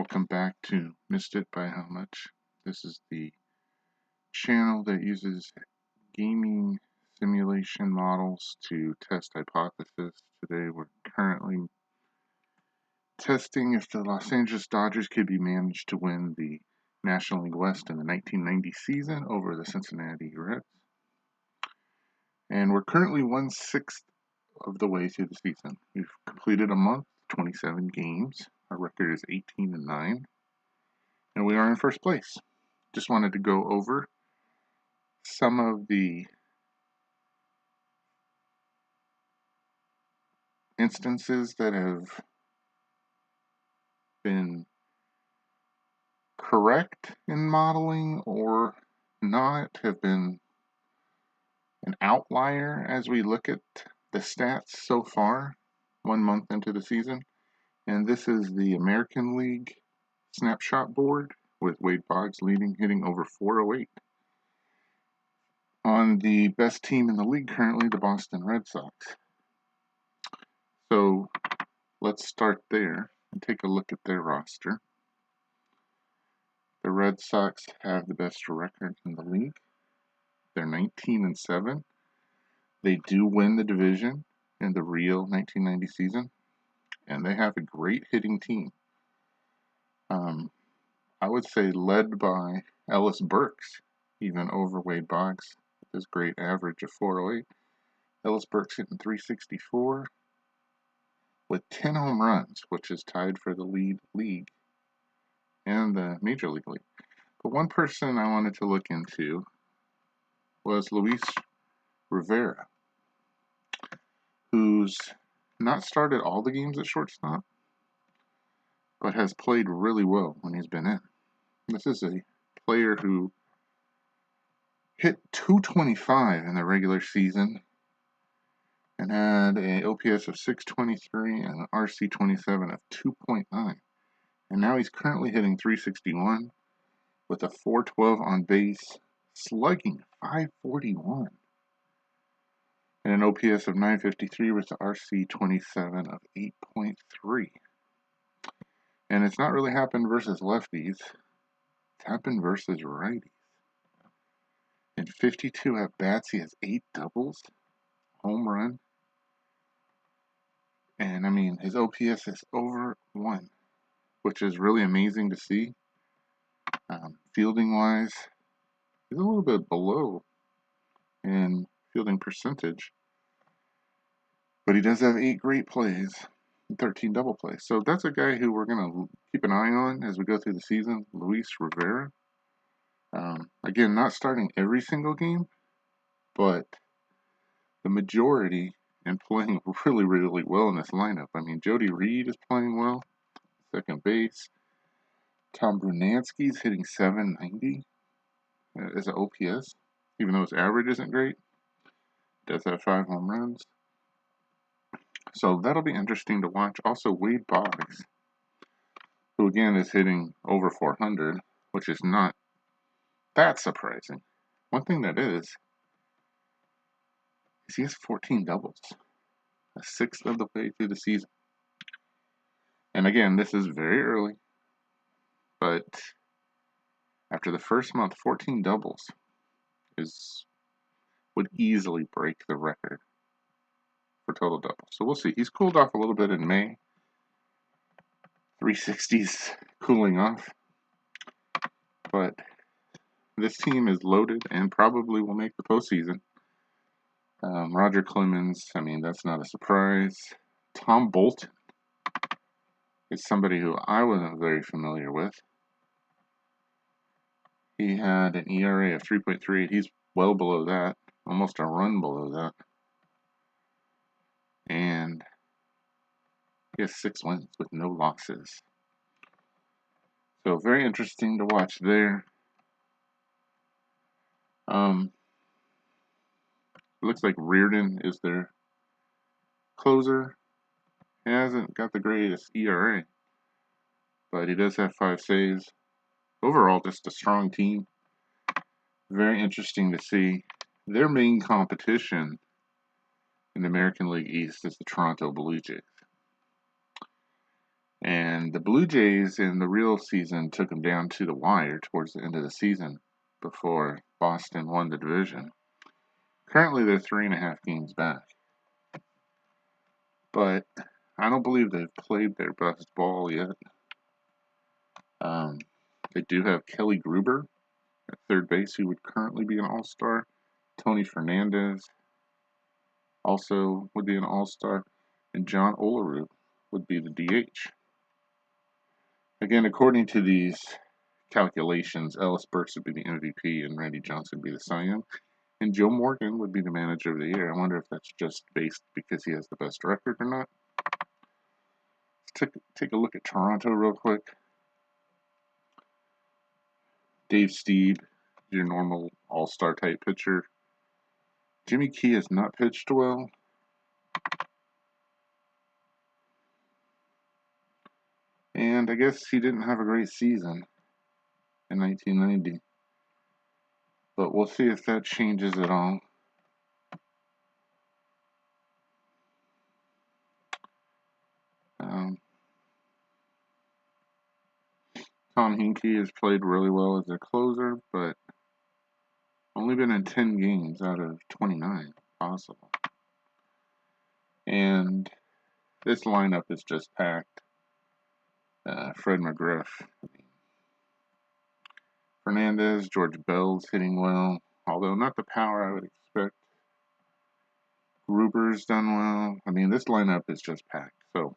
Welcome back to Missed It by How Much. This is the channel that uses gaming simulation models to test hypotheses. Today we're currently testing if the Los Angeles Dodgers could be managed to win the National League West in the 1990 season over the Cincinnati Reds. And we're currently 1/6 of the way through the season. We've completed a month, 27 games. Our record is 18-9. And we are in first place. Just wanted to go over some of the instances that have been correct in modeling or not, have been an outlier as we look at the stats so far, 1 month into the season. And this is the American League snapshot board with Wade Boggs leading, hitting over 408. On the best team in the league currently, the Boston Red Sox. So let's start there and take a look at their roster. The Red Sox have the best record in the league. They're 19-7. They do win the division in the real 1990 season, and they have a great hitting team. I would say led by Ellis Burks, even over Wade Boggs, with his great average of 408. Ellis Burks hitting 364 with 10 home runs, which is tied for the league and the Major League League. But one person I wanted to look into was Luis Rivera, who's not started all the games at shortstop, but has played really well when he's been in. This is a player who hit 225 in the regular season and had an OPS of 623 and an RC27 of 2.9. And now he's currently hitting 361 with a 412 on base, slugging 541. And an OPS of 953 with the RC27 of 8.3. And it's not really happened versus lefties. It's happened versus righties. In 52 at-bats, he has 8 doubles, home run. And, I mean, his OPS is over 1, which is really amazing to see. Fielding-wise, he's a little bit below in fielding percentage. But he does have 8 great plays and 13 double plays. So that's a guy who we're going to keep an eye on as we go through the season, Luis Rivera. Again, not starting every single game, but the majority and playing really, really well in this lineup. I mean, Jody Reed is playing well, second base. Tom Brunansky's hitting 790 as an OPS, even though his average isn't great. Does have 5 home runs. So that'll be interesting to watch. Also, Wade Boggs, who again is hitting over 400, which is not that surprising. One thing that is he has 14 doubles, a sixth of the way through the season. And again, this is very early, but after the first month, 14 doubles would easily break the record for total doubles. So we'll see. He's cooled off a little bit in May. 360s cooling off. But this team is loaded and probably will make the postseason. Roger Clemens, I mean, that's not a surprise. Tom Bolton is somebody who I wasn't very familiar with. He had an ERA of 3.38. He's well below that, almost a run below that. And he has 6 wins with no losses. So very interesting to watch there. It looks like Reardon is their closer. He hasn't got the greatest ERA, but he does have 5 saves. Overall, just a strong team. Very interesting to see. Their main competition in the American League East is the Toronto Blue Jays. And the Blue Jays in the real season took them down to the wire towards the end of the season before Boston won the division. Currently, they're 3.5 games back. But I don't believe they've played their best ball yet. They do have Kelly Gruber at third base, who would currently be an all-star. Tony Fernandez also would be an all-star. And John Olerud would be the DH. Again, according to these calculations, Ellis Burks would be the MVP and Randy Johnson would be the Cy Young. And Joe Morgan would be the manager of the year. I wonder if that's just based because he has the best record or not. Let's take a look at Toronto real quick. Dave Stieb, your normal all-star type pitcher. Jimmy Key has not pitched well. And I guess he didn't have a great season in 1990. But we'll see if that changes at all. Tom Hinkie has played really well as a closer, but only been in 10 games out of 29 possible. And this lineup is just packed. Fred McGriff, Fernandez, George Bell's hitting well, although not the power I would expect. Gruber's done well. I mean, this lineup is just packed. So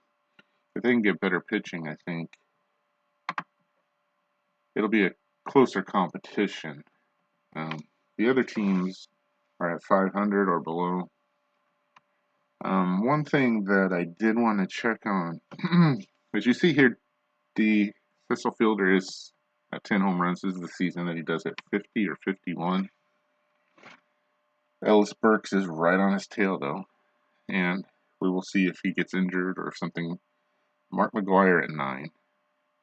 if they can get better pitching, I think it'll be a closer competition. The other teams are at 500 or below. One thing that I did want to check on, as you see here, the Cecil Fielder is at 10 home runs. This is the season that he does at 50 or 51. Ellis Burks is right on his tail, though, and we will see if he gets injured or if something. Mark McGwire at 9.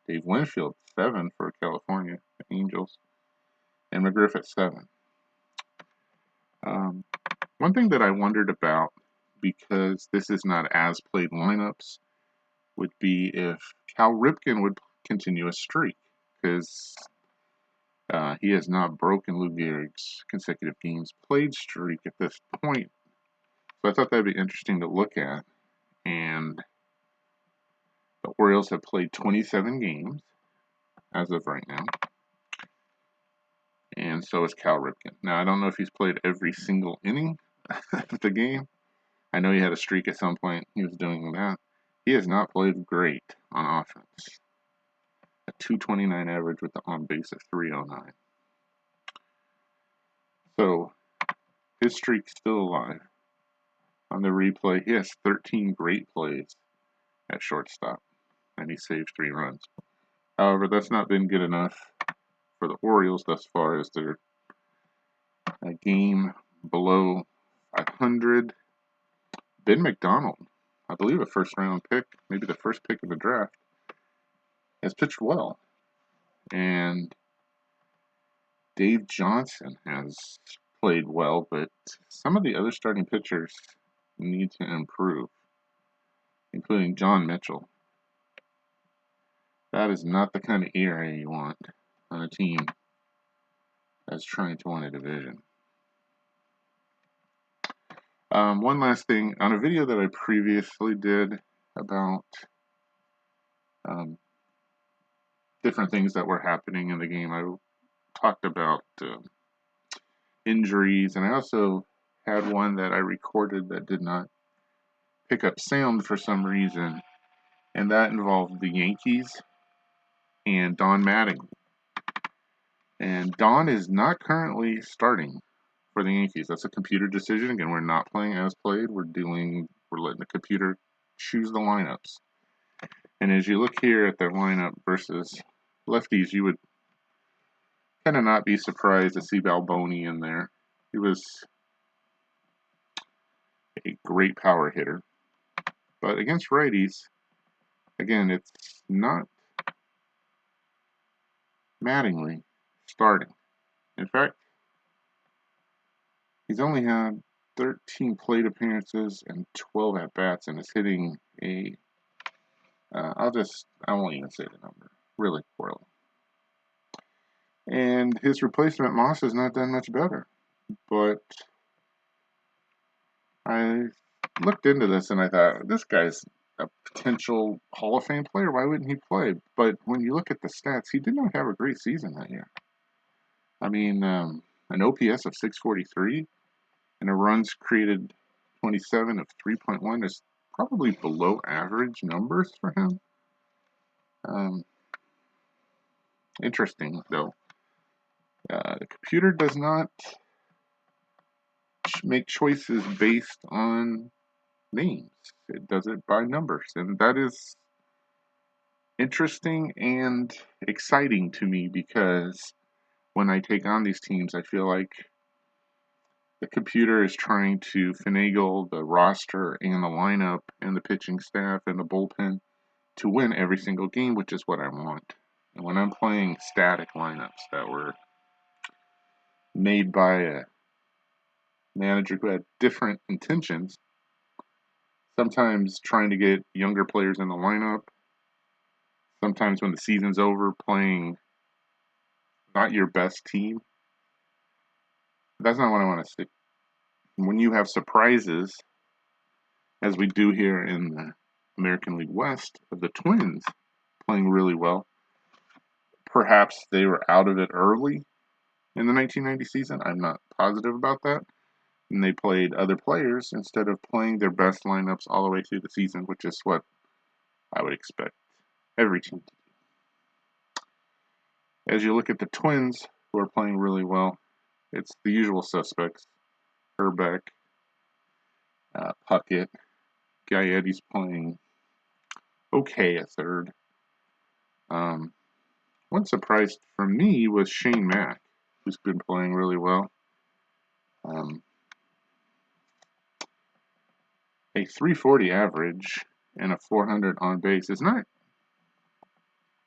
Dave Winfield, 7 for California Angels, and McGriff at 7. One thing that I wondered about, because this is not as played lineups, would be if Cal Ripken would continue a streak, because he has not broken Lou Gehrig's consecutive games played streak at this point. So I thought that'd be interesting to look at. And the Orioles have played 27 games as of right now. And so is Cal Ripken. Now, I don't know if he's played every single inning of the game. I know he had a streak at some point. He was doing that. He has not played great on offense. A 229 average with the on base of 309. So his streak's still alive. On the replay, he has 13 great plays at shortstop, and he saved 3 runs. However, that's not been good enough for the Orioles thus far, as they're a game below 500. Ben McDonald, I believe a first-round pick, maybe the first pick of the draft, has pitched well. And Dave Johnson has played well, but some of the other starting pitchers need to improve, including John Mitchell. That is not the kind of ERA you want on a team that's trying to win a division. One last thing, on a video that I previously did about different things that were happening in the game, I talked about injuries, and I also had one that I recorded that did not pick up sound for some reason, and that involved the Yankees and Don Mattingly. And Don is not currently starting for the Yankees. That's a computer decision. Again, we're not playing as played. We're letting the computer choose the lineups. And as you look here at their lineup versus lefties, you would kind of not be surprised to see Balboni in there. He was a great power hitter. But against righties, again, it's not Mattingly starting. In fact, he's only had 13 plate appearances and 12 at-bats and is hitting a I won't even say the number. Really poorly. And his replacement, Moss, has not done much better. But I looked into this and I thought, this guy's a potential Hall of Fame player. Why wouldn't he play? But when you look at the stats, he did not have a great season that year. I mean, an OPS of 643 and a runs created 27 of 3.1 is probably below average numbers for him. Um, Interesting, though. The computer does not make choices based on names. It does it by numbers, and that is interesting and exciting to me because when I take on these teams, I feel like the computer is trying to finagle the roster and the lineup and the pitching staff and the bullpen to win every single game, which is what I want. And when I'm playing static lineups that were made by a manager who had different intentions, sometimes trying to get younger players in the lineup, sometimes when the season's over, playing not your best team, that's not what I want to see. When you have surprises, as we do here in the American League West, of the Twins playing really well, perhaps they were out of it early in the 1990 season. I'm not positive about that. And they played other players instead of playing their best lineups all the way through the season, which is what I would expect every team to do. As you look at the Twins, who are playing really well, it's the usual suspects. Herbeck, Puckett, Gaetti's playing okay at third. One surprise for me was Shane Mack, who's been playing really well. A 340 average and a 400 on base is not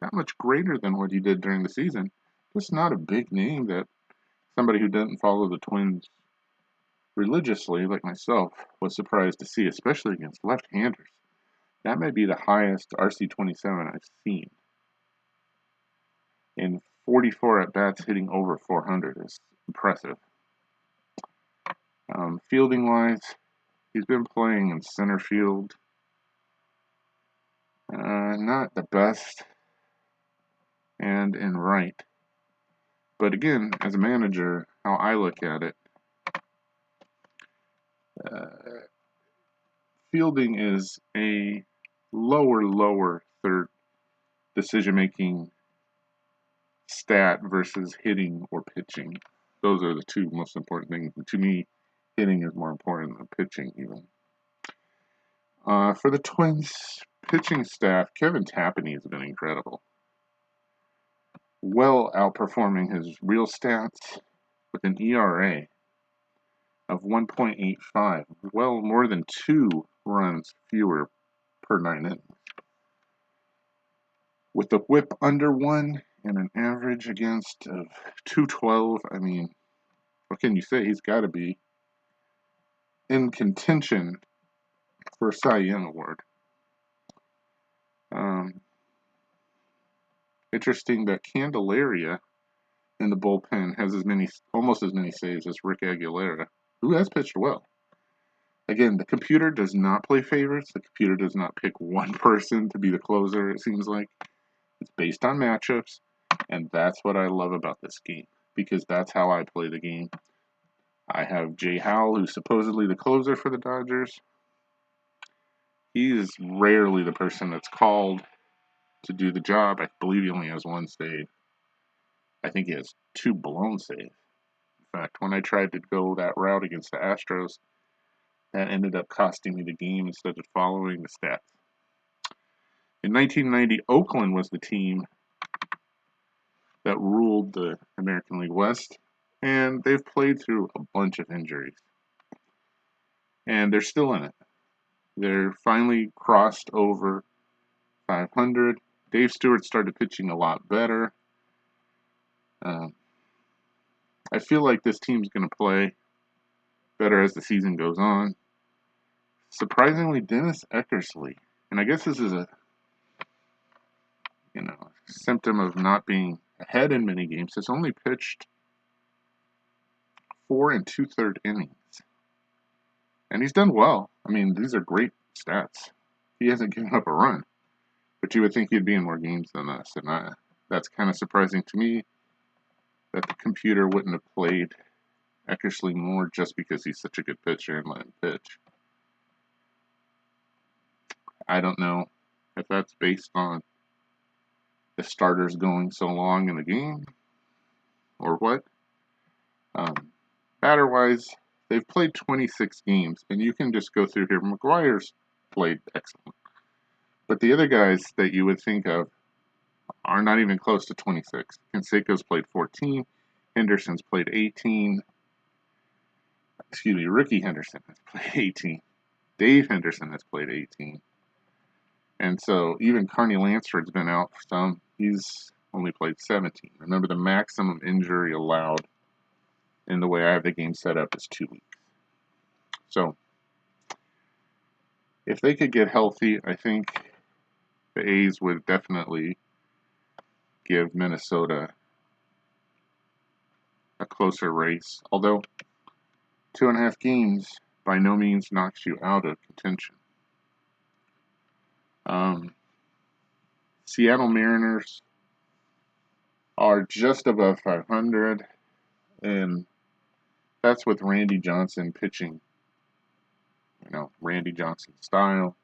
that much greater than what he did during the season. Just not a big name that somebody who doesn't follow the Twins religiously, like myself, was surprised to see, especially against left-handers. That may be the highest RC27 I've seen. In 44 at-bats, hitting over 400 is impressive. Fielding-wise, he's been playing in center field. Not the best. And in right. But again, as a manager, how I look at it, fielding is a lower third decision-making stat versus hitting or pitching. Those are the two most important things. To me, hitting is more important than pitching even. For the Twins pitching staff, Kevin Tapani has been incredible. Well outperforming his real stats with an ERA of 1.85, well more than 2 runs fewer per 9 innings. With the whip under 1 and an average against of 212, I mean, what can you say? He's got to be in contention for a Cy Young Award. Interesting that Candelaria in the bullpen has almost as many saves as Rick Aguilera, who has pitched well. Again, the computer does not play favorites. The computer does not pick one person to be the closer, it seems like. It's based on matchups, and that's what I love about this game, because that's how I play the game. I have Jay Howell, who's supposedly the closer for the Dodgers. He is rarely the person that's called to do the job. I believe he only has 1 save. I think he has 2 blown saves. In fact, when I tried to go that route against the Astros, that ended up costing me the game instead of following the stats. In 1990, Oakland was the team that ruled the American League West, and they've played through a bunch of injuries. And they're still in it. They're finally crossed over 500. Dave Stewart started pitching a lot better. I feel like this team's going to play better as the season goes on. Surprisingly, Dennis Eckersley, and I guess this is a symptom of not being ahead in many games, has only pitched 4 2/3 innings. And he's done well. I mean, these are great stats. He hasn't given up a run. But you would think he'd be in more games than us. And that's kind of surprising to me that the computer wouldn't have played Eckersley more just because he's such a good pitcher and let him pitch. I don't know if that's based on the starters going so long in the game or what. Batter-wise, they've played 26 games, and you can just go through here. McGuire's played excellent. But the other guys that you would think of are not even close to 26. Canseco's played 14. Henderson's played 18. Excuse me, Ricky Henderson has played 18. Dave Henderson has played 18. And so even Carney Lansford's been out for some. He's only played 17. Remember, the maximum injury allowed in the way I have the game set up is 2 weeks. So if they could get healthy, I think the A's would definitely give Minnesota a closer race. Although 2.5 games by no means knocks you out of contention. Seattle Mariners are just above 500, and that's with Randy Johnson pitching, Randy Johnson style.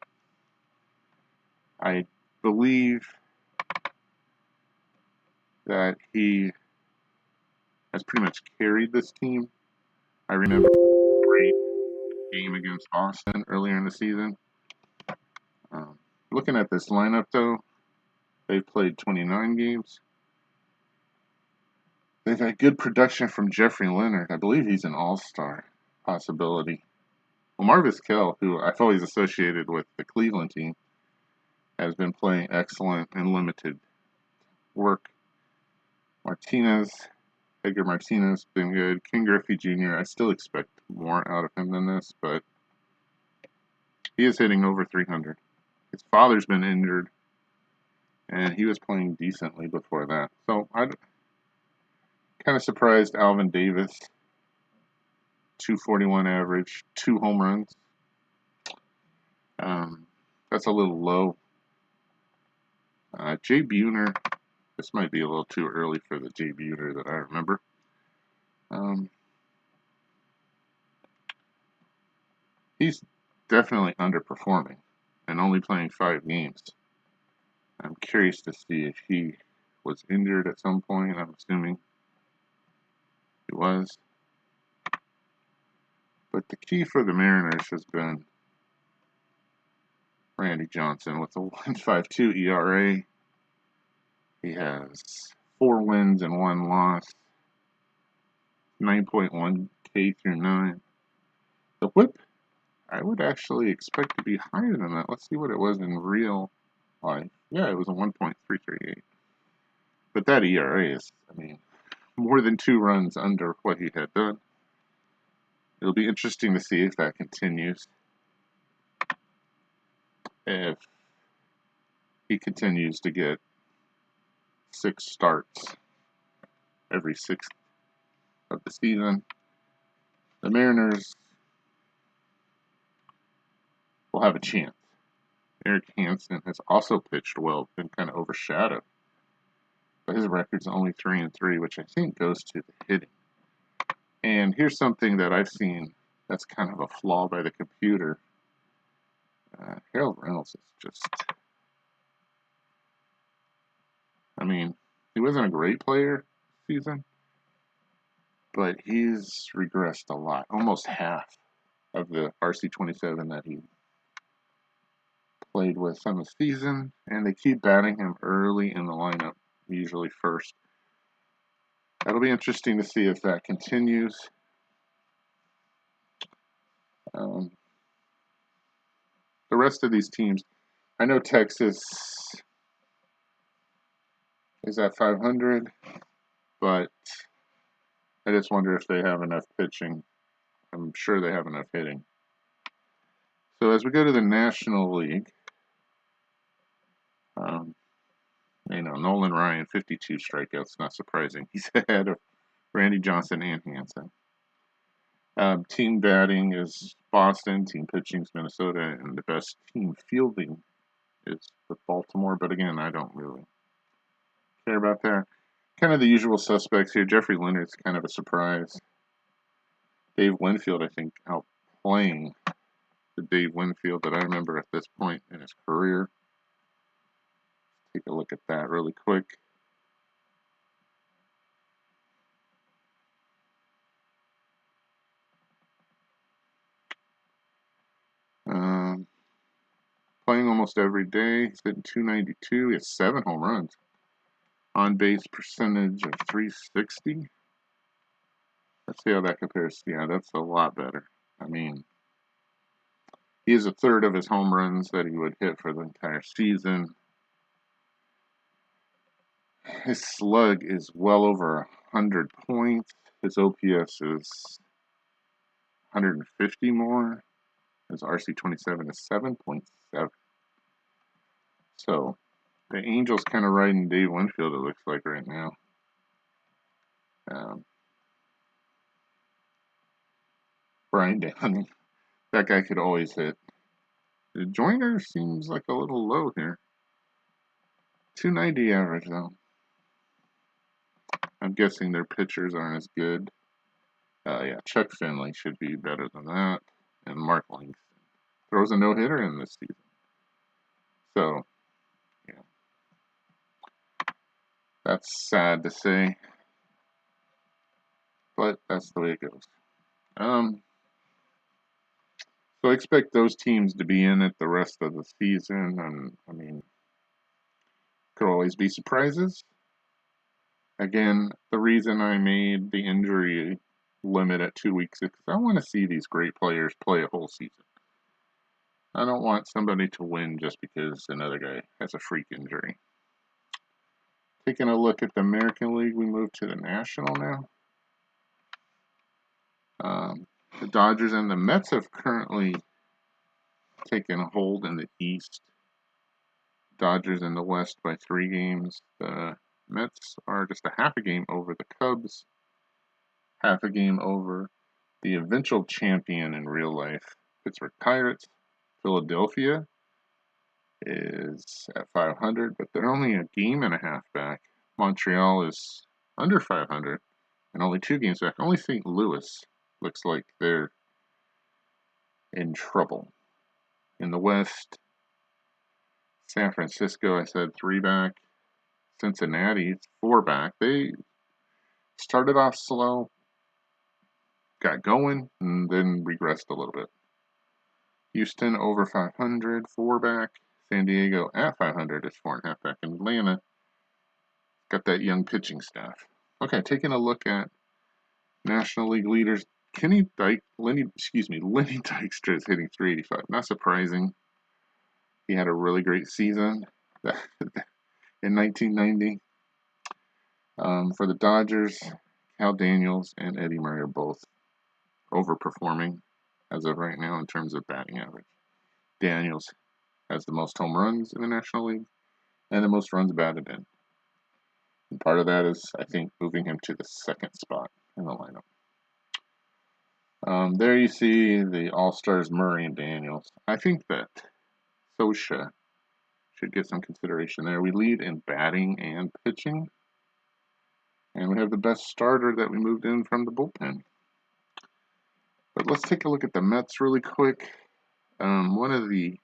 I believe that he has pretty much carried this team. I remember a great game against Boston earlier in the season. Looking at this lineup, though, they've played 29 games. They've had good production from Jeffrey Leonard. I believe he's an all-star possibility. Well, Marvis Kell, who I've always associated with the Cleveland team, has been playing excellent in limited work. Edgar Martinez, been good. King Griffey Jr., I still expect more out of him than this, but he is hitting over 300. His father's been injured, and he was playing decently before that. So I'm kind of surprised Alvin Davis, 241 average, 2 home runs. That's a little low. Jay Buhner, this might be a little too early for the Jay Buhner that I remember. He's definitely underperforming and only playing 5 games. I'm curious to see if he was injured at some point. I'm assuming he was. But the key for the Mariners has been Randy Johnson with a 1.52 ERA. He has 4 wins and 1 loss, 9.1 K through 9. The whip, I would actually expect to be higher than that. Let's see what it was in real life. Yeah, it was a 1.338. But that ERA is, more than 2 runs under what he had done. It'll be interesting to see if that continues. If he continues to get 6 starts every 6th of the season, the Mariners will have a chance. Eric Hansen has also pitched well, been kind of overshadowed. But his record's only 3-3, which I think goes to the hitting. And here's something that I've seen that's kind of a flaw by the computer. Harold Reynolds is just... he wasn't a great player this season, but he's regressed a lot. Almost half of the RC27 that he played with on the season, and they keep batting him early in the lineup, usually first. That'll be interesting to see if that continues. The rest of these teams, I know Texas is at 500, but I just wonder if they have enough pitching. I'm sure they have enough hitting. So as we go to the National League, Nolan Ryan, 52 strikeouts, not surprising. He's ahead of Randy Johnson and Hansen. Team batting is Boston, team pitching is Minnesota, and the best team fielding is with Baltimore. But again, I don't really care about that. Kind of the usual suspects here. Jeffrey Leonard's kind of a surprise. Dave Winfield, I think, outplaying the Dave Winfield that I remember at this point in his career. Take a look at that really quick. Playing almost every day. He's hitting 292. He has 7 home runs. On base percentage of 360. Let's see how that compares. Yeah, that's a lot better. I mean, he is a third of his home runs that he would hit for the entire season. His slug is well over 100 points. His OPS is 150 more. His RC27 is 7.7. So the Angels kind of riding Dave Winfield, it looks like right now. Brian Downing, that guy could always hit. The Joyner seems like a little low here. 290 average though. I'm guessing their pitchers aren't as good. Yeah, Chuck Finley should be better than that. And Mark Langston throws a no-hitter in this season. So, yeah. That's sad to say. But that's the way it goes. So I expect those teams to be in it the rest of the season. And, I mean, could always be surprises. Again, the reason I made the injury limit at 2 weeks is because I want to see these great players play a whole season. I don't want somebody to win just because another guy has a freak injury. Taking a look at the American League, we move to the National now. The Dodgers and the Mets have currently taken a hold in the East. Dodgers in the West by 3 games. The Mets are just a half a game over the Cubs, half a game over the eventual champion in real life, Pittsburgh Pirates. Philadelphia is at 500, but they're only a game and a half back. Montreal is under 500 and only 2 games back. Only St. Louis looks like they're in trouble. In the West, San Francisco, I said 3 back. Cincinnati, 4 back. They started off slow, got going, and then regressed a little bit. Houston over 500, 4 back. San Diego at 500 is 4.5 back. And Atlanta got that young pitching staff. Okay, taking a look at National League leaders. Lenny Dykstra is hitting 385. Not surprising. He had a really great season in 1990. For the Dodgers, Cal Daniels and Eddie Murray are both overperforming as of right now in terms of batting average. Daniels has the most home runs in the National League and the most runs batted in. And part of that is, I think, moving him to the 2nd spot in the lineup. There you see the All-Stars Murray and Daniels. I think that Scioscia should get some consideration there. We lead in batting and pitching. And we have the best starter that we moved in from the bullpen. But let's take a look at the Mets really quick. One of the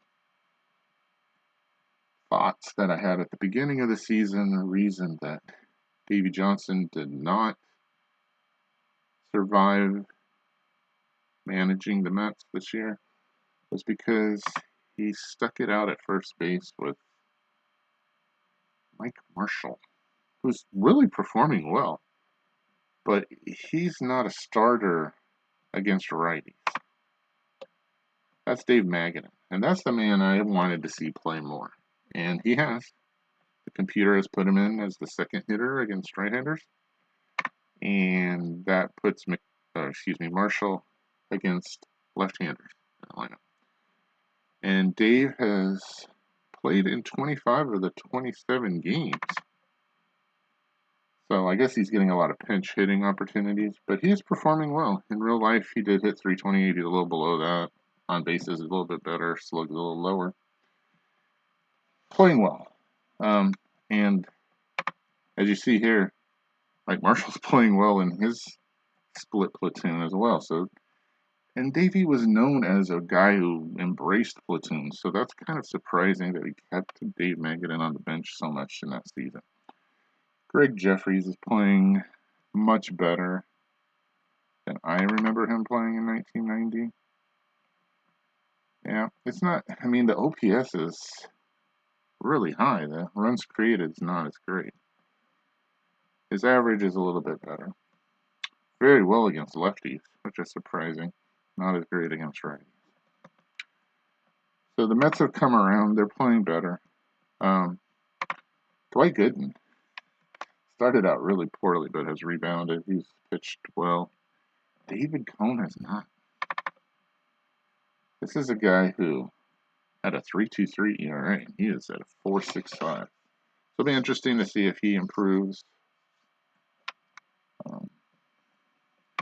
thoughts that I had at the beginning of the season, the reason that Davey Johnson did not survive managing the Mets this year was because he stuck it out at first base with Mike Marshall, who's really performing well, but he's not a starter against righties. That's Dave Magadan, and that's the man I wanted to see play more, and he has. The computer has put him in as the 2nd hitter against right-handers, and that puts Marshall against left-handers in the lineup. And Dave has played in 25 of the 27 games. So I guess he's getting a lot of pinch hitting opportunities, but he is performing well. In real life, he did hit 328. He's a little below that. On bases, a little bit better. Slug's a little lower. Playing well. And as you see here, Mike Marshall's playing well in his split platoon as well. So, and Davey was known as a guy who embraced platoons, so that's kind of surprising that he kept Dave Magadan on the bench so much in that season. Greg Jeffries is playing much better than I remember him playing in 1990. Yeah, it's not, I mean, the OPS is really high. The runs created is not as great. His average is a little bit better. Very well against lefties, which is surprising. Not as great against righties. So the Mets have come around. They're playing better. Dwight Gooden started out really poorly, but has rebounded. He's pitched well. David Cone has not. This is a guy who had a 3.23 ERA. He is at a 4.65. So it'll be interesting to see if he improves.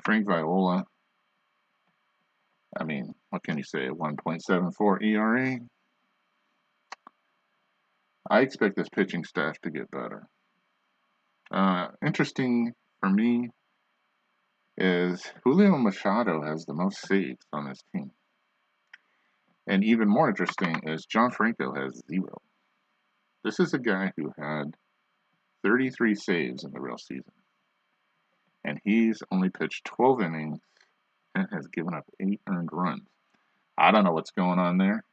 Frank Viola. I mean, what can you say? A 1.74 ERA. I expect this pitching staff to get better. Interesting for me is Julio Machado has the most saves on this team. And even more interesting is John Franco has 0. This is a guy who had 33 saves in the real season. And he's only pitched 12 innings and has given up 8 earned runs. I don't know what's going on there.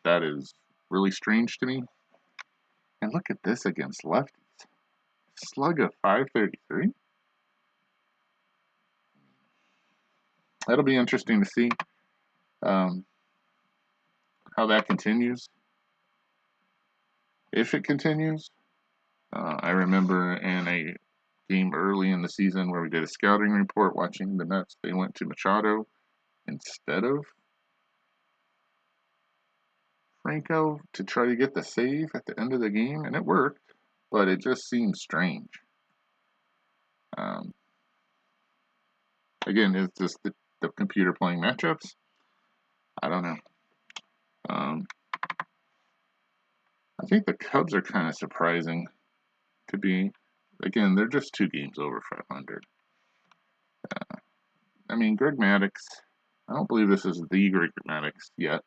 That is really strange to me. And look at this against lefties. Slug of 533. That'll be interesting to see how that continues. If it continues, I remember in a game early in the season where we did a scouting report watching the Mets, they went to Machado instead of Franco to try to get the save at the end of the game, and it worked, but it just seemed strange. Again, is this the computer playing matchups? I don't know. I think the Cubs are kind of surprising to be. Again, they're just 2 games over 500. I mean, Greg Maddux, I don't believe this is the Greg Maddux yet.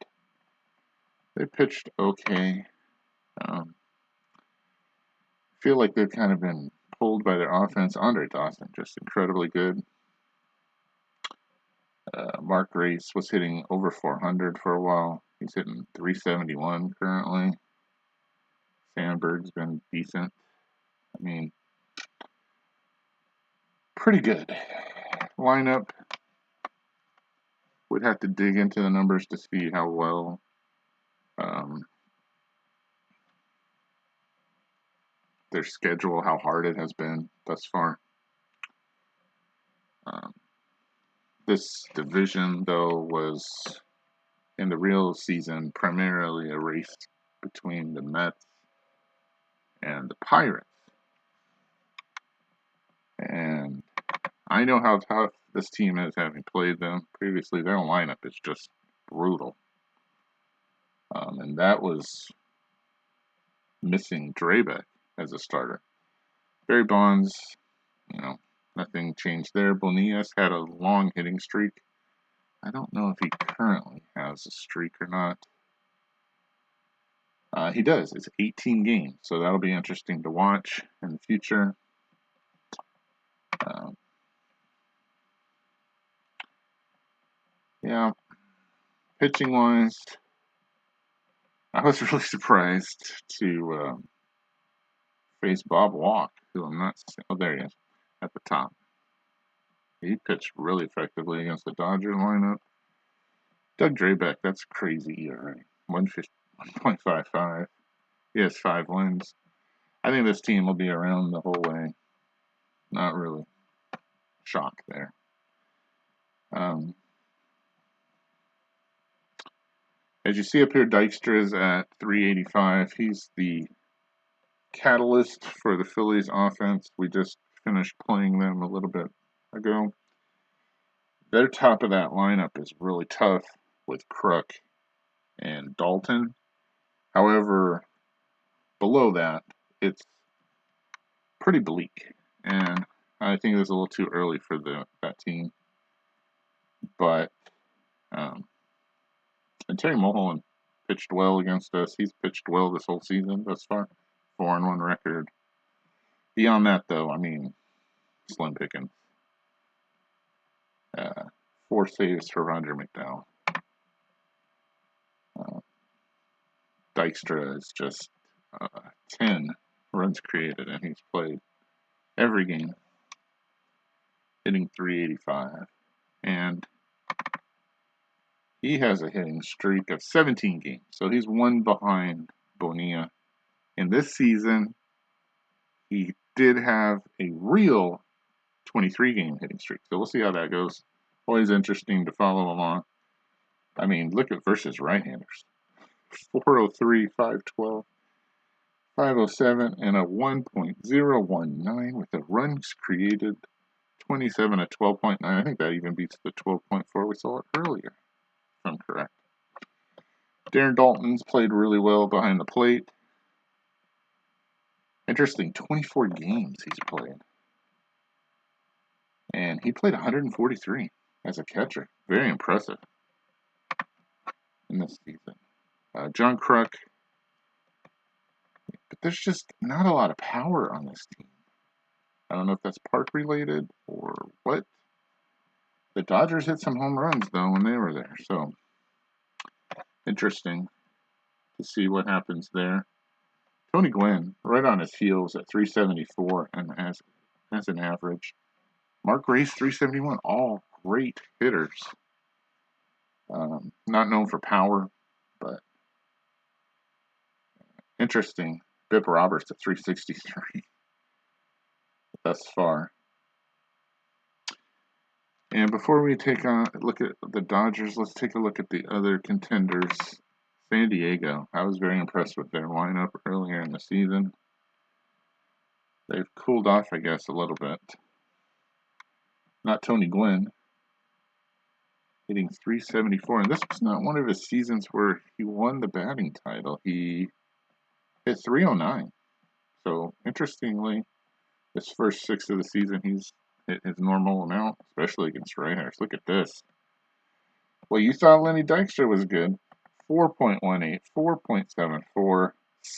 They pitched okay. Feel like they've kind of been pulled by their offense. Andre Dawson, just incredibly good. Mark Grace was hitting over 400 for a while. He's hitting 371 currently. Sandberg's been decent. I mean, pretty good. Lineup. Would have to dig into the numbers to see how well their schedule, how hard it has been thus far. This division, though, was in the real season primarily a race between the Mets and the Pirates. And I know how tough this team is, having played them previously. Their lineup is just brutal. And that was missing Drabek as a starter. Barry Bonds, nothing changed there. Bonillas had a long hitting streak. I don't know if he currently has a streak or not. He does. It's 18 games, so that'll be interesting to watch in the future. Yeah, pitching wise, I was really surprised to face Bob Walk, who I'm not. Oh, there he is at the top. He pitched really effectively against the Dodger lineup. Doug Drabek, that's crazy ERA. 1.55. He has 5 wins. I think this team will be around the whole way. Not really shocked there. As you see up here, Dykstra is at 385. He's the catalyst for the Phillies offense. We just finished playing them a little bit ago. Their top of that lineup is really tough with Kruk and Dalton. However, below that, it's pretty bleak. And I think it was a little too early for that team. But and Terry Mulholland pitched well against us. He's pitched well this whole season thus far. 4-1 record. Beyond that, though, I mean, slim pickings. 4 saves for Roger McDowell. Dykstra is just 10 runs created, and he's played every game, hitting 385. And he has a hitting streak of 17 games, so he's one behind Bonilla. In this season, he did have a real 23-game hitting streak, so we'll see how that goes. Always interesting to follow along. I mean, look at versus right-handers. 403, 512, 507, and a 1.019 with the runs created 27 at 12.9. I think that even beats the 12.4 we saw earlier, if I'm correct. Darren Dalton's played really well behind the plate. Interesting, 24 games he's played. And he played 143 as a catcher. Very impressive in this season. John Kruk. But there's just not a lot of power on this team. I don't know if that's park related or what. The Dodgers hit some home runs, though, when they were there. So, interesting to see what happens there. Tony Gwynn, right on his heels at 374 and as an average. Mark Grace, 371. All great hitters. Not known for power, but interesting. Bip Roberts at 363 thus far. And before we take a look at the Dodgers, let's take a look at the other contenders. San Diego. I was very impressed with their lineup earlier in the season. They've cooled off, I guess, a little bit. Not Tony Gwynn, hitting 374. And this was not one of his seasons where he won the batting title. He hit 309. So, interestingly, his first 6 of the season, he's hit his normal amount, especially against right-handers. Look at this. Well, you thought Lenny Dykstra was good. 4.18, 4.74,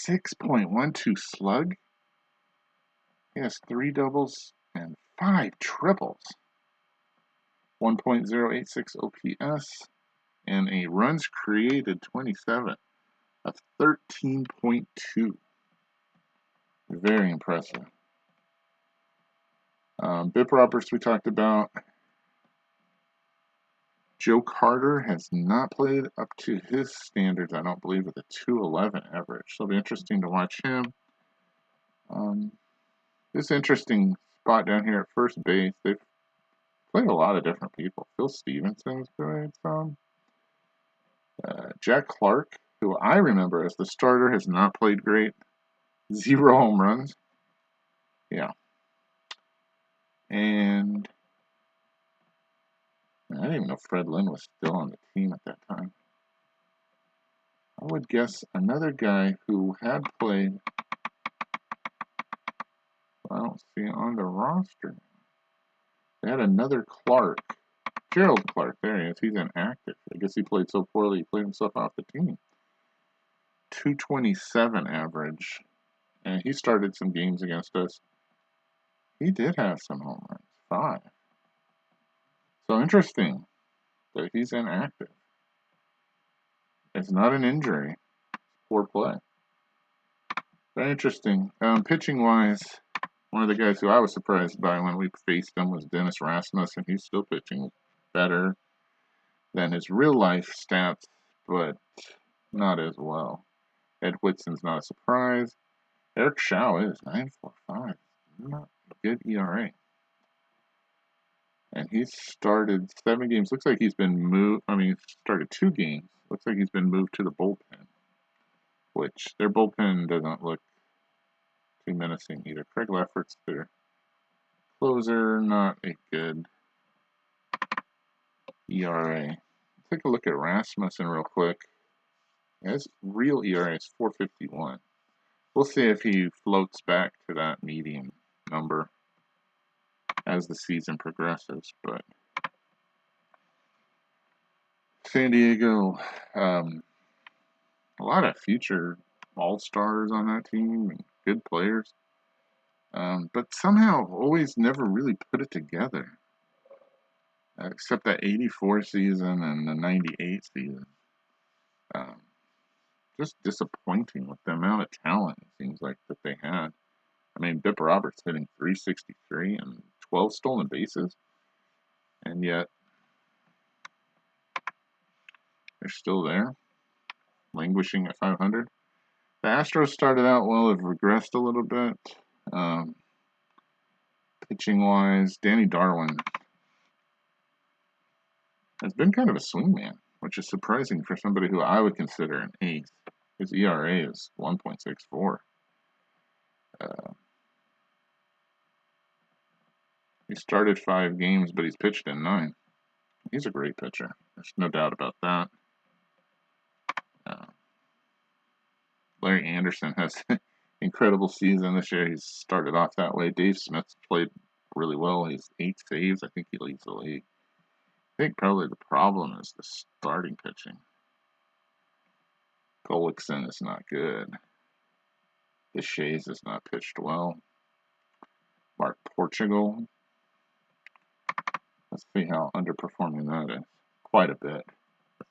6.12 slug. He has 3 doubles and 5 triples. 1.086 OPS and a runs created 27 of 13.2. Very impressive. Bip Roberts we talked about. Joe Carter has not played up to his standards, I don't believe, with a 211 average. So it'll be interesting to watch him. This interesting spot down here at first base. They've played a lot of different people. Phil Stevenson's played some. Jack Clark, who I remember as the starter, has not played great. 0 home runs. Yeah. And I didn't even know Fred Lynn was still on the team at that time. I would guess another guy who had played. I don't see it on the roster. They had another Clark. Gerald Clark. There he is. He's inactive. I guess he played so poorly he played himself off the team. 227 average. And he started some games against us. He did have some home runs. 5. So interesting that he's inactive. It's not an injury. It's poor play. Very interesting. Pitching-wise, one of the guys who I was surprised by when we faced him was Dennis Rasmussen. He's still pitching better than his real-life stats, but not as well. Ed Whitson's not a surprise. Eric Shao is 9.45. Not a good ERA. And He's started 7 games. Looks like he's been moved. I mean, he started 2 games. Looks like he's been moved to the bullpen, which their bullpen doesn't look too menacing either. Craig Lefferts, their closer, not a good ERA. Let's take a look at Rasmussen real quick. His real ERA is 4.51. We'll see if he floats back to that median number as the season progresses. But San Diego, a lot of future all-stars on that team and good players, but somehow always never really put it together, except that 84 season and the 98 season. Just disappointing with the amount of talent it seems like that they had. I mean, Bip Roberts hitting 363 and 12 stolen bases, and yet they're still there, languishing at 500. The Astros started out well, have regressed a little bit. Pitching-wise, Danny Darwin has been kind of a swingman, which is surprising for somebody who I would consider an ace. His ERA is 1.64. He started 5 games, but he's pitched in 9. He's a great pitcher. There's no doubt about that. Larry Anderson has an incredible season this year. He's started off that way. Dave Smith's played really well. He's 8 saves. I think he leads the league. I think probably the problem is the starting pitching. Gullickson is not good. Deshays has not pitched well. Mark Portugal. Let's see how underperforming that is. Quite a bit.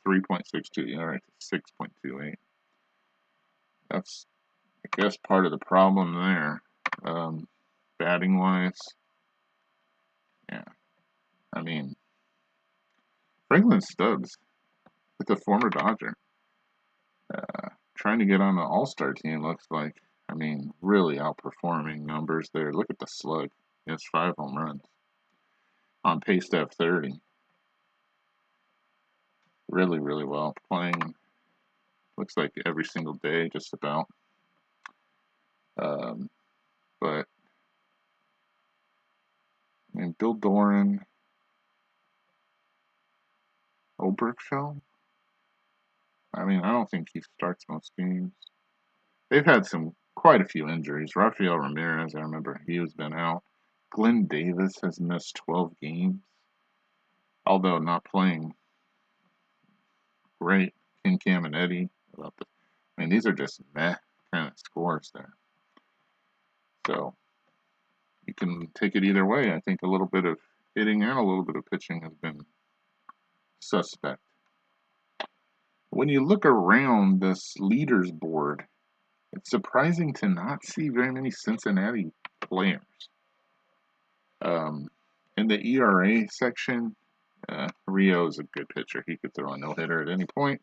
3.62 ERA to 6.28. That's, I guess, part of the problem there. Batting wise, yeah. I mean, Franklin Stubbs, with the former Dodger, trying to get on the All-Star team, looks like. I mean, really outperforming numbers there. Look at the slug. He has 5 home runs. On pace to have 30. Really, really well. Playing, looks like every single day, just about. But, I mean, Bill Doran, Oberkfell. I mean, I don't think he starts most games. They've had quite a few injuries. Rafael Ramirez, I remember he has been out. Glenn Davis has missed 12 games, although not playing great. Ken Caminiti, I mean, these are just meh kind of scores there. So you can take it either way. I think a little bit of hitting and a little bit of pitching has been suspect. When you look around this leaders board, it's surprising to not see very many Cincinnati players. In the ERA section, Rio is a good pitcher. He could throw a no-hitter at any point.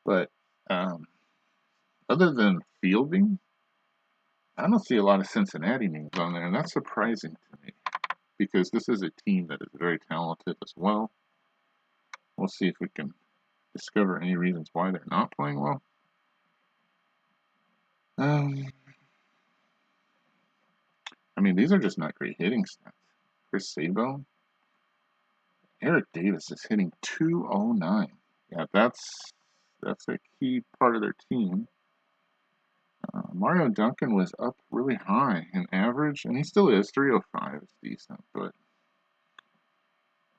But other than fielding, I don't see a lot of Cincinnati names on there, and that's surprising to me because this is a team that is very talented as well. We'll see if we can discover any reasons why they're not playing well. I mean, these are just not great hitting stats. Chris Sabo. Eric Davis is hitting 209. Yeah, that's a key part of their team. Mario Duncan was up really high in average, and he still is. 305 is decent, but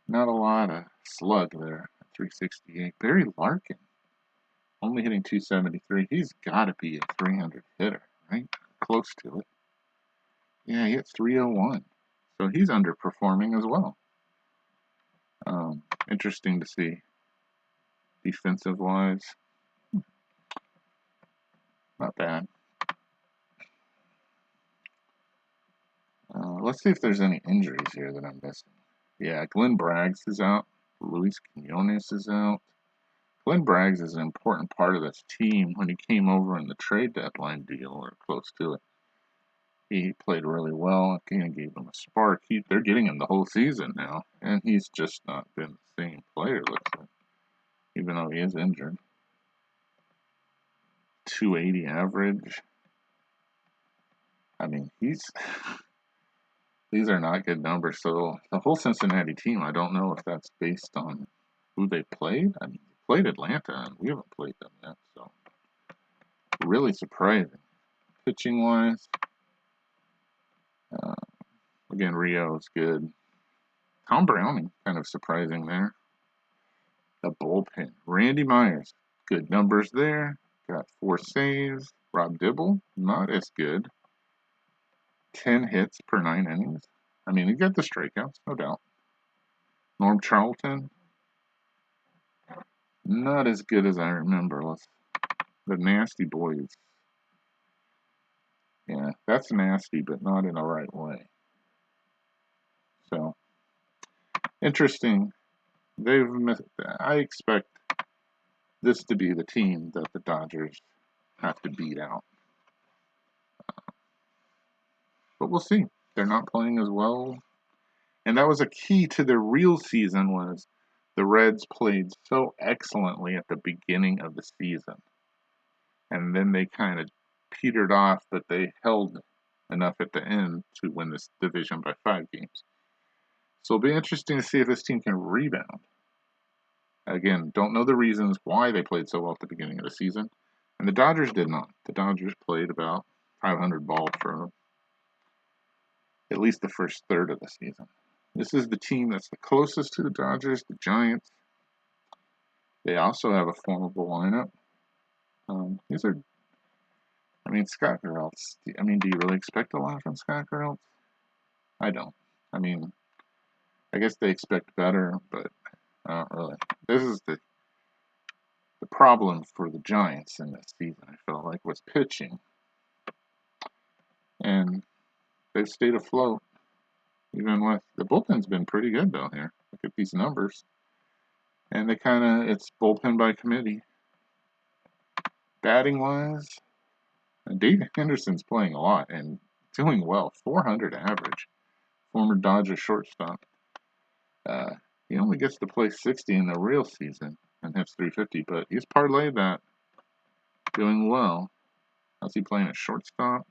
not a lot of slug there. 368. Barry Larkin only hitting 273. He's got to be a 300 hitter, right? Close to it. Yeah, he hit 301. So he's underperforming as well. Interesting to see. Defensive wise, not bad. Let's see if there's any injuries here that I'm missing. Yeah, Glenn Braggs is out. Luis Quinones is out. Glenn Braggs is an important part of this team when he came over in the trade deadline deal or close to it. He played really well. Kind of gave them a spark. They're getting him the whole season now, and he's just not been the same player, looks like, even though he is injured. 280 average. I mean, these are not good numbers. So the whole Cincinnati team, I don't know if that's based on who they played. I mean, they played Atlanta, and we haven't played them yet, so really surprising. Pitching wise, uh, again, Rio is good. Tom Browning, kind of surprising there. The bullpen, Randy Myers, good numbers there. Got 4 saves. Rob Dibble, not as good. 10 hits per 9 innings. I mean, he got the strikeouts, no doubt. Norm Charlton, not as good as I remember. The Nasty Boys. Yeah, that's nasty, but not in the right way. So, interesting. I expect this to be the team that the Dodgers have to beat out. But we'll see. They're not playing as well. And that was a key to their real season was the Reds played so excellently at the beginning of the season. And then they kind of petered off, but they held enough at the end to win this division by 5 games. So it'll be interesting to see if this team can rebound. Again, don't know the reasons why they played so well at the beginning of the season. And the Dodgers did not. The Dodgers played about 500 ball for at least the first third of the season. This is the team that's the closest to the Dodgers, the Giants. They also have a formidable lineup. Scott Geraltz. Do you really expect a lot from Scott Geraltz? I don't. I mean, I guess they expect better, but not really. This is the problem for the Giants in this season, I felt like, was pitching. And they've stayed afloat, even with the bullpen's been pretty good, though, here. Look at these numbers. And it's bullpen by committee. Batting wise, Dave Henderson's playing a lot and doing well. 400 average. Former Dodger shortstop. He only gets to play 60 in the real season and hits 350, but he's parlayed that. Doing well. How's he playing at shortstop?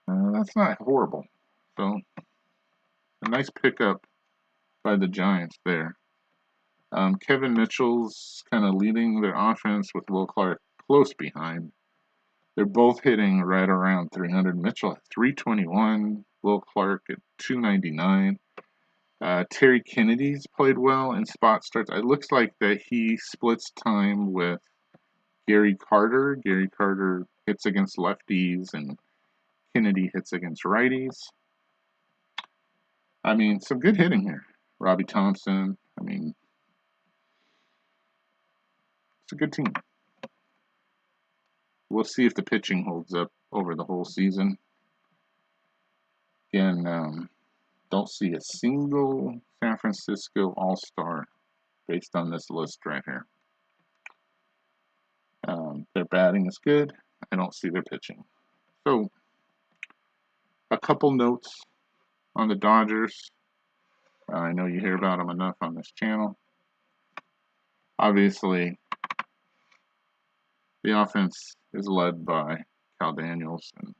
That's not horrible. So, a nice pickup by the Giants there. Kevin Mitchell's kind of leading their offense with Will Clark close behind. They're both hitting right around 300. Mitchell at 321, Will Clark at 299. Terry Kennedy's played well in spot starts. It looks like that he splits time with Gary Carter. Gary Carter hits against lefties and Kennedy hits against righties. I mean, some good hitting here. Robbie Thompson. I mean, it's a good team. We'll see if the pitching holds up over the whole season. Again, don't see a single San Francisco All-Star based on this list right here. Their batting is good. I don't see their pitching. So, a couple notes on the Dodgers. I know you hear about them enough on this channel. Obviously, the offense is led by Cal Daniels and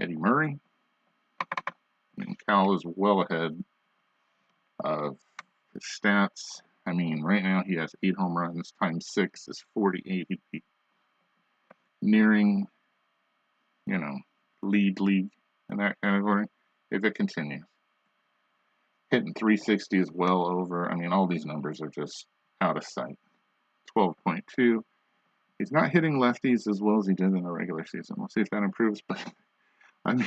Eddie Murray. Cal is well ahead of his stats. I mean, right now he has 8 home runs times 6 is 48. He'd be nearing, lead league in that category if it continues. Hitting 360 is well over. I mean, all these numbers are just out of sight. 12.2. He's not hitting lefties as well as he did in the regular season. We'll see if that improves. But I mean,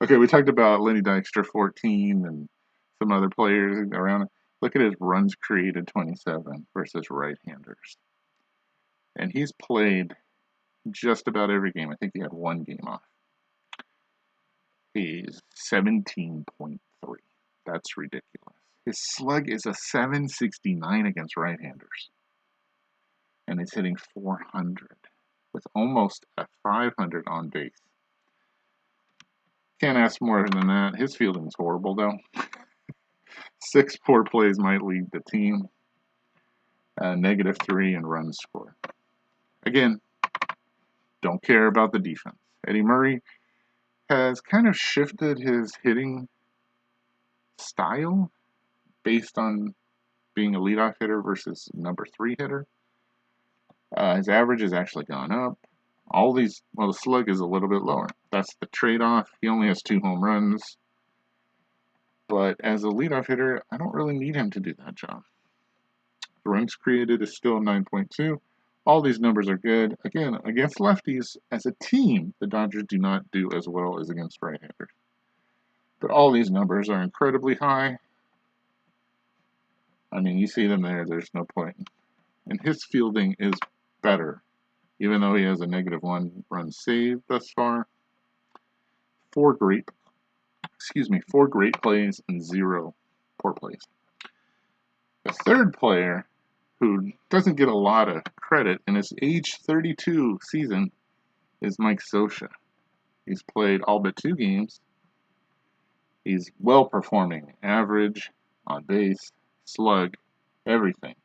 okay, we talked about Lenny Dykstra 14 and some other players around it. Look at his runs created 27 versus right-handers. And he's played just about every game. I think he had 1 game off. He's 17.3. That's ridiculous. His slug is a 769 against right-handers. And he's hitting 400. with almost a 500 on base. Can't ask more than that. His fielding is horrible, though. 6 poor plays might lead the team. -3 in runs scored. Again, don't care about the defense. Eddie Murray has kind of shifted his hitting style based on being a leadoff hitter versus number 3 hitter. His average has actually gone up. The slug is a little bit lower. That's the trade-off. He only has 2 home runs. But as a leadoff hitter, I don't really need him to do that job. The runs created is still 9.2. All these numbers are good. Again, against lefties, as a team, the Dodgers do not do as well as against right-handers. But all these numbers are incredibly high. I mean, you see them there, there's no point. And his fielding is better, even though he has a -1 run saved thus far. 4 great plays and 0 poor plays. The third player who doesn't get a lot of credit in his age 32 season is Mike Scioscia. He's played all but 2 games. He's well performing. Average, on base, slug, everything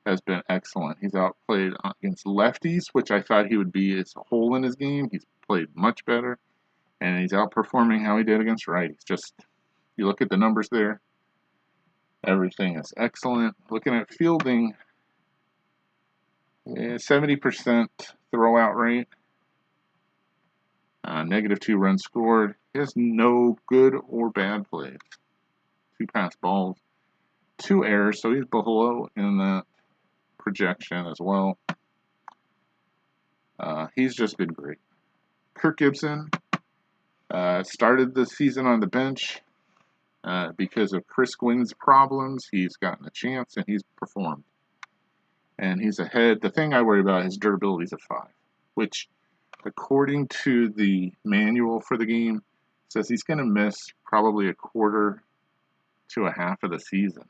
has been excellent. He's outplayed against lefties, which I thought he would be as a hole in his game. He's played much better, and he's outperforming how he did against righties. Just, you look at the numbers there, everything is excellent. Looking at fielding, 70% throwout rate, -2 runs scored. He has no good or bad plays. 2 pass balls, 2 errors, so he's below in the projection as well. He's just been great. Kirk Gibson started the season on the bench because of Chris Gwynn's problems. He's gotten a chance and he's performed. And he's ahead. The thing I worry about is durability is a 5, which, according to the manual for the game, says he's going to miss probably a quarter to a half of the season.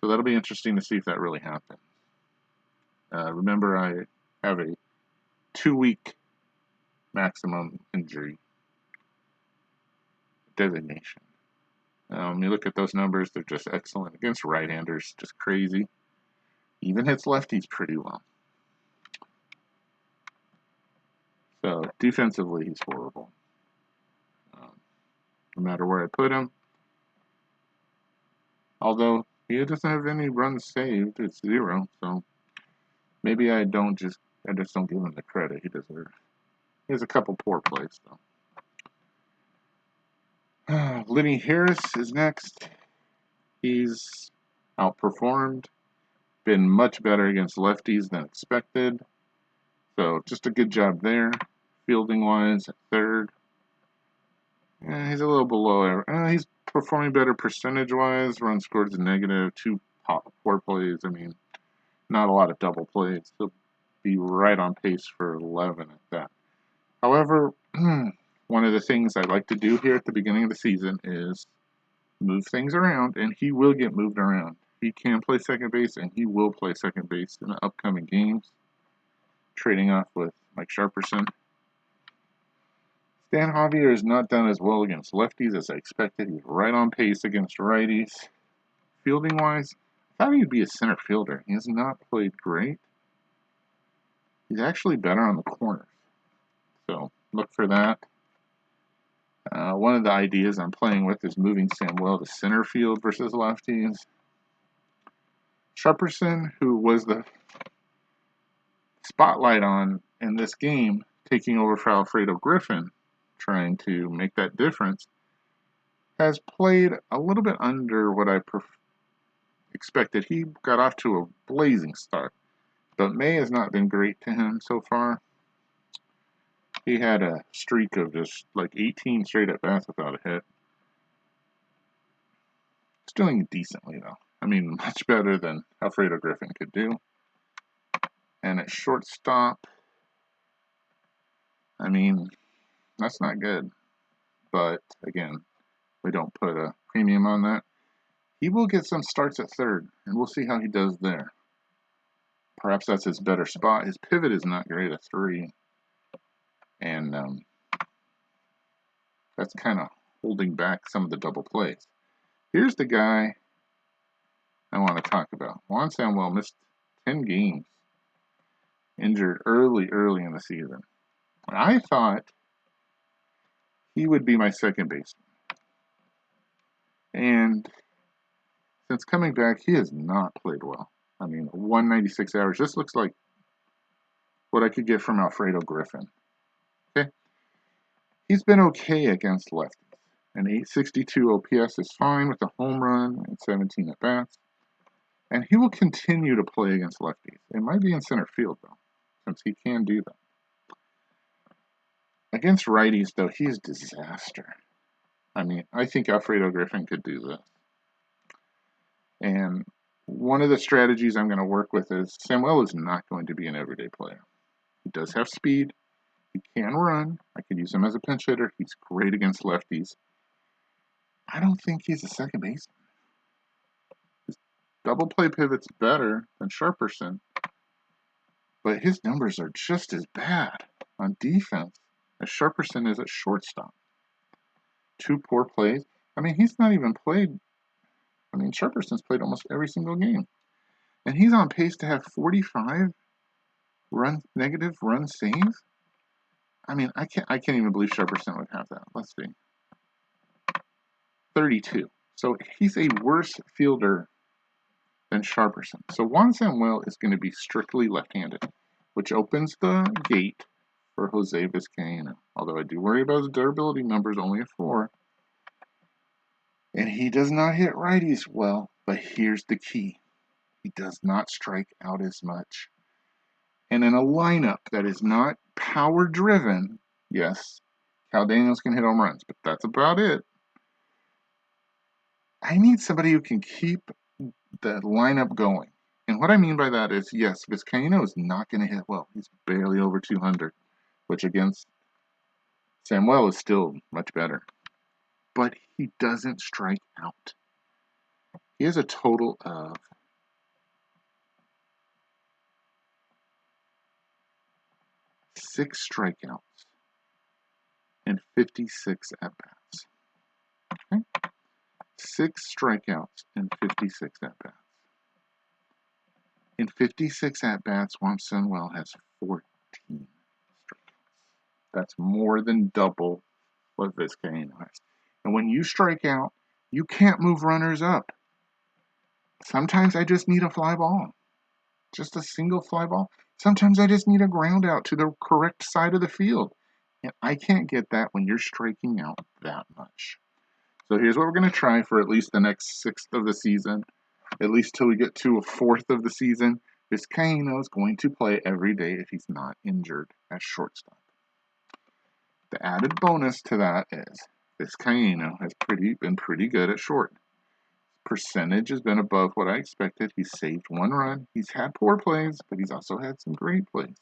So that'll be interesting to see if that really happens. Remember, I have a 2-week maximum injury designation. You look at those numbers, they're just excellent. Against right-handers, just crazy. Even hits lefties pretty well. So, defensively, he's horrible. No matter where I put him. Although, he doesn't have any runs saved. It's 0, so maybe I just don't give him the credit he deserves. He has a couple poor plays, though. Lenny Harris is next. He's outperformed, been much better against lefties than expected. So just a good job there. Fielding wise, at third. He's a little below. He's performing better percentage wise. Run scored is -2 poor plays. I mean, not a lot of double plays. He'll be right on pace for 11 at that. However, one of the things I like to do here at the beginning of the season is move things around, and he will get moved around. He can play second base, and he will play second base in the upcoming games, trading off with Mike Sharperson. Stan Javier has not done as well against lefties as I expected. He's right on pace against righties. Fielding-wise, I thought he'd be a center fielder. He has not played great. He's actually better on the corners. So look for that. One of the ideas I'm playing with is moving Samuel to center field versus lefties. Sharperson, who was the spotlight on in this game, taking over for Alfredo Griffin, trying to make that difference, has played a little bit under what I expected. He got off to a blazing start, but May has not been great to him so far. He had a streak of just like 18 straight at bats without a hit. He's doing decently, though. I mean, much better than Alfredo Griffin could do. And at shortstop, I mean, that's not good. But again, we don't put a premium on that. He will get some starts at third, and we'll see how he does there. perhaps that's his better spot. His pivot is not great at 3, and that's kind of holding back some of the double plays. Here's the guy I want to talk about. Juan Samuel missed 10 games, injured early in the season. I thought he would be my second baseman. And since coming back, he has not played well. I mean, 196 average. This looks like what I could get from Alfredo Griffin. Okay. He's been okay against lefties. An 862 OPS is fine with a home run and 17 at bats. And he will continue to play against lefties. It might be in center field, though, since he can do that. Against righties, though, he is disaster. I mean, I think Alfredo Griffin could do this. And one of the strategies I'm going to work with is Samuel is not going to be an everyday player. He does have speed. He can run. I could use him as a pinch hitter. He's great against lefties. I don't think he's a second baseman. His double play pivot's better than Sharperson, but his numbers are just as bad on defense as Sharperson is at shortstop. 2 poor plays. I mean, he's not even played. I mean, Sharperson's played almost every single game. And he's on pace to have 45 negative run saves. I mean, I can't even believe Sharperson would have that. Let's see. 32. So he's a worse fielder than Sharperson. So Juan Samuel is going to be strictly left-handed, which opens the gate for Jose Vizcaino. Although I do worry about his durability numbers, only a 4. And he does not hit righties well, but here's the key. He does not strike out as much. And in a lineup that is not power-driven, yes, Cal Daniels can hit home runs, but that's about it. I need somebody who can keep the lineup going. And what I mean by that is, yes, Vizcaino is not going to hit well. He's barely over 200, which against Samuel is still much better. But he doesn't strike out. He has a total of 6 strikeouts and 56 at-bats. Okay? 6 strikeouts and 56 at-bats. In 56 at-bats, Juan Samuel has 14 strikeouts. That's more than double what Vizcaino has. And when you strike out, you can't move runners up. Sometimes I just need a fly ball. Just a single fly ball. Sometimes I just need a ground out to the correct side of the field. And I can't get that when you're striking out that much. So here's what we're going to try for at least the next 6th of the season. At least till we get to a 4th of the season. Vizcaino is going to play every day if he's not injured at shortstop. The added bonus to that is Vizcaino has been pretty good at short. Percentage has been above what I expected. He's saved 1 run. He's had poor plays, but he's also had some great plays.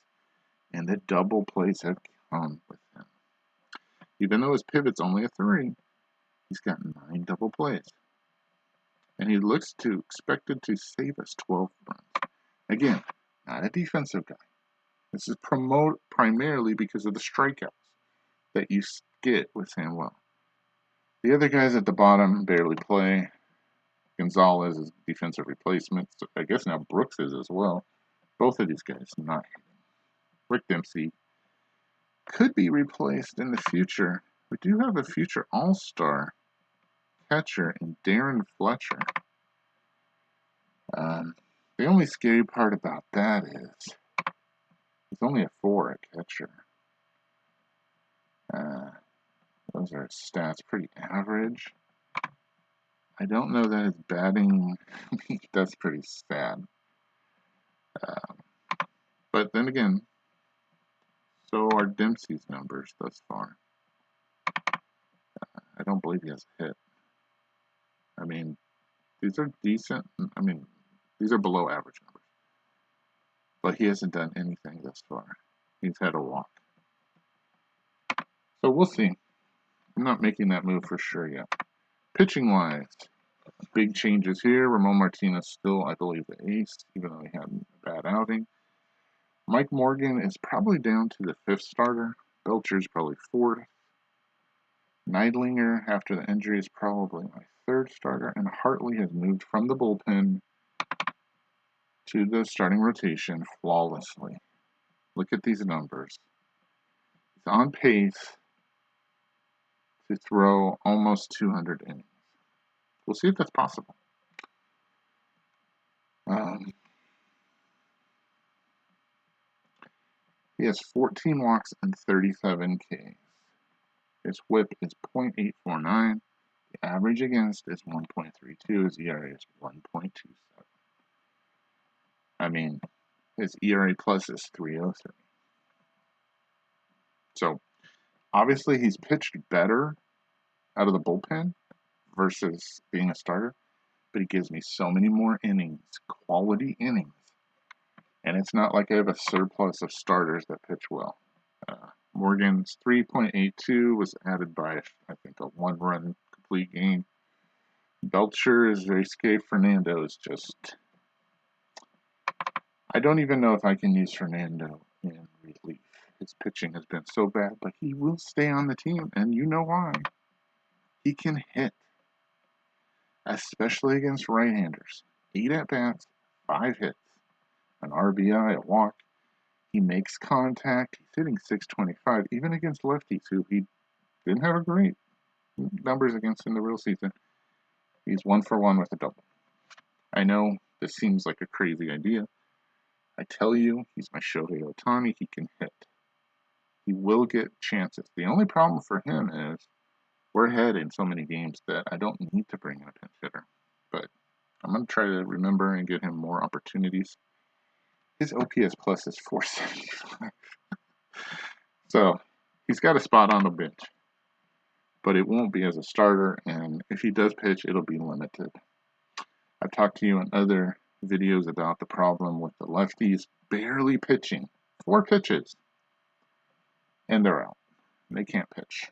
And the double plays have come with him. Even though his pivot's only a 3, he's got 9 double plays. And he looks expected to save us 12 runs. Again, not a defensive guy. This is primarily because of the strikeouts that you get with Samuel. The other guys at the bottom barely play. Gonzalez is defensive replacement. So I guess now Brooks is as well. Both of these guys not hitting. Rick Dempsey could be replaced in the future. We do have a future all-star catcher in Darren Fletcher. The only scary part about that is he's only a 4 at catcher. Those are his stats, pretty average. I don't know that his batting, that's pretty sad. But then again, so are Dempsey's numbers thus far. I don't believe he has a hit. I mean, these are decent. I mean, these are below average numbers. But he hasn't done anything thus far. He's had a walk. So we'll see. I'm not making that move for sure yet. Pitching wise, Big changes here. Ramon Martinez still, I believe, the ace, even though he had a bad outing. Mike Morgan is probably down to the 5th starter. Belcher's probably 4th. Neidlinger, after the injury, is probably my 3rd starter. And Hartley has moved from the bullpen to the starting rotation flawlessly. Look at these numbers. He's on pace to throw almost 200 innings. We'll see if that's possible. He has 14 walks and 37 Ks. His whip is .849. The average against is 1.32. His ERA is 1.27. I mean, his ERA plus is 3.03. So, obviously, he's pitched better out of the bullpen versus being a starter, but he gives me so many more innings, quality innings. And it's not like I have a surplus of starters that pitch well. Morgan's 3.82 was added by, I think, a 1-run complete game. Belcher's Escape Fernando is just... I don't even know if I can use Fernando in relief. His pitching has been so bad, but he will stay on the team, and you know why. He can hit, especially against right-handers. 8 at-bats, 5 hits, an RBI, a walk. He makes contact. He's hitting .625, even against lefties, who he didn't have a great numbers against in the real season. He's 1-for-1 with a double. I know this seems like a crazy idea. I tell you, he's my Shohei Ohtani. He can hit. He will get chances. The only problem for him is we're ahead in so many games that I don't need to bring in a pinch hitter. But I'm going to try to remember and get him more opportunities. His OPS plus is 475. So he's got a spot on the bench. But it won't be as a starter, and if he does pitch, it'll be limited. I've talked to you in other videos about the problem with the lefties barely pitching. 4 pitches, and they're out. They can't pitch.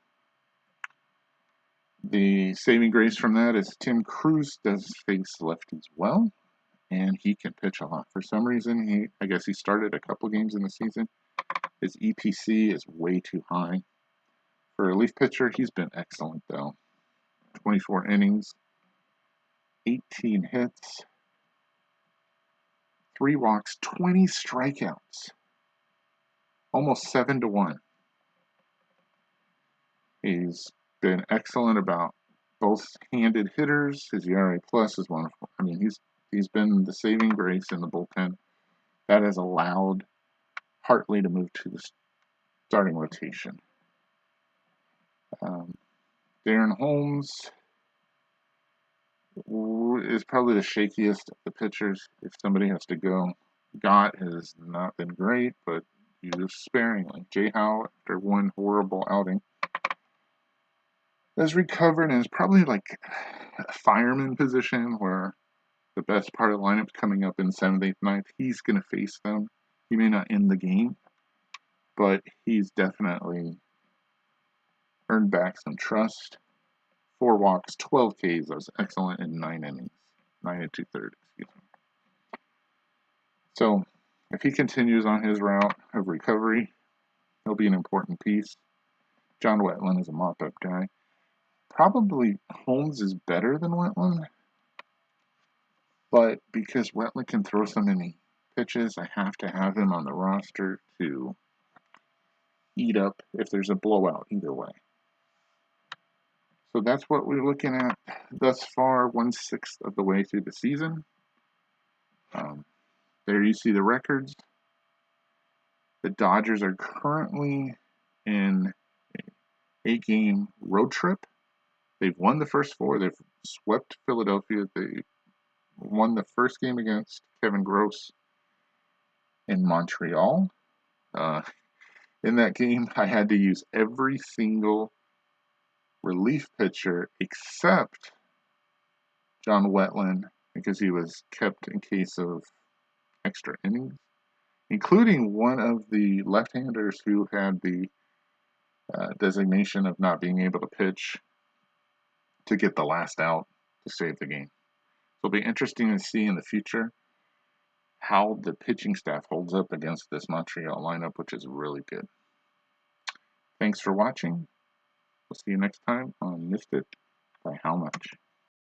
The saving grace from that is Tim Cruz does face lefties well, and he can pitch a lot. For some reason, I guess he started a couple games in the season. His EPC is way too high. For a relief pitcher, he's been excellent, though. 24 innings, 18 hits, 3 walks, 20 strikeouts. Almost 7-1. He's been excellent about both-handed hitters. His ERA plus is wonderful. I mean, he's been the saving grace in the bullpen. That has allowed Hartley to move to the starting rotation. Darren Holmes is probably the shakiest of the pitchers. If somebody has to go, Gott has not been great, but used sparingly. Jay Howe, after one horrible outing, has recovered and is probably like a fireman position where the best part of the lineup's coming up in 7th, 8th, 9th. He's going to face them. He may not end the game, but he's definitely earned back some trust. 4 walks, 12 Ks. That was excellent in 9 innings. 9 and 2/3, excuse me. So, if he continues on his route of recovery, he'll be an important piece. John Wetteland is a mop-up guy. Probably Holmes is better than Wetteland, but because Wetteland can throw so many pitches, I have to have him on the roster to eat up if there's a blowout either way. So that's what we're looking at thus far, 1/6 of the way through the season. There you see the records. The Dodgers are currently in an 8-game road trip. They've won the first 4. They've swept Philadelphia. They won the first game against Kevin Gross in Montreal. In that game, I had to use every single relief pitcher except John Wetteland because he was kept in case of extra innings, including one of the left-handers who had the designation of not being able to pitch to get the last out to save the game. It'll be interesting to see in the future how the pitching staff holds up against this Montreal lineup, which is really good. Thanks for watching. We'll see you next time on Missed It by How Much.